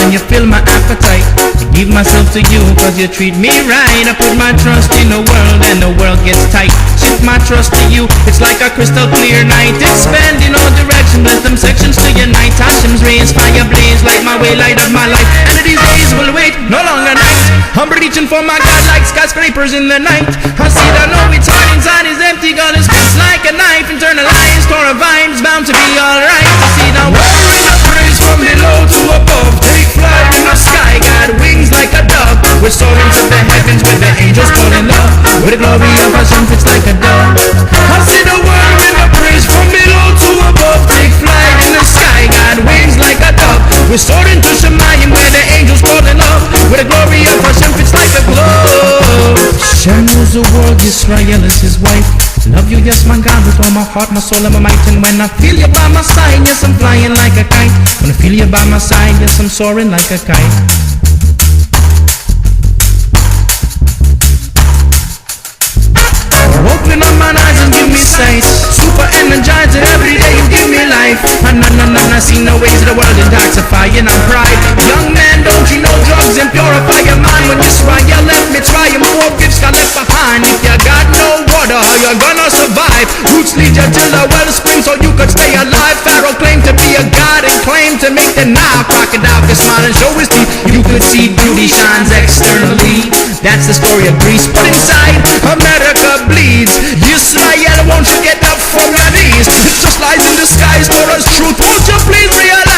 and you fill my appetite. I give myself to you cause you treat me right. I put my trust in the world and the world gets tight. Shift my trust to you, it's like a crystal clear night. Expand in all directions, let them sections to unite. Hashem's rays, fire blaze, light my way, light up my life. And these days will wait, no longer night. I'm reaching for my God like skyscrapers in the night. I see that know it's hard inside is empty, God is fixed like a knife. Internalized, core of vibes, bound to be alright. I see the world with a praise from below to above. Take flight in the sky, got wings like a dove. We're soaring to the heavens with the angels falling love. With the glory of Hashem, it's like a dove. I see the world with a praise from below to above. Take flight in the sky, got wings like a dove. We're soaring to Shemayim where the angels fall in love. With the glory of Hashem, it's like a glove. Hashem knows the world, Israel is his wife. Love you, yes, my God, with all my heart, my soul, and my might. And when I feel you by my side, yes, I'm flying like a kite. When I feel you by my side, yes, I'm soaring like a kite. Open up my eyes and give me sight. Super energized every day you give me life. I see no ways of the world intoxifying on pride. Young man, don't you know drugs and purify your mind? When you try, you let me try and more gifts got left behind. If you got no water, how you gonna survive? Roots lead you to the wellspring so you could stay alive. Pharaoh claimed to be a god and claimed to make the Nile. Crocodile could smile and show his teeth. You could see beauty shines externally. That's the story of Greece, but inside America bleeds. Israel, won't you get up from your knees? It's just lies in disguise for us truth. Won't you please realize?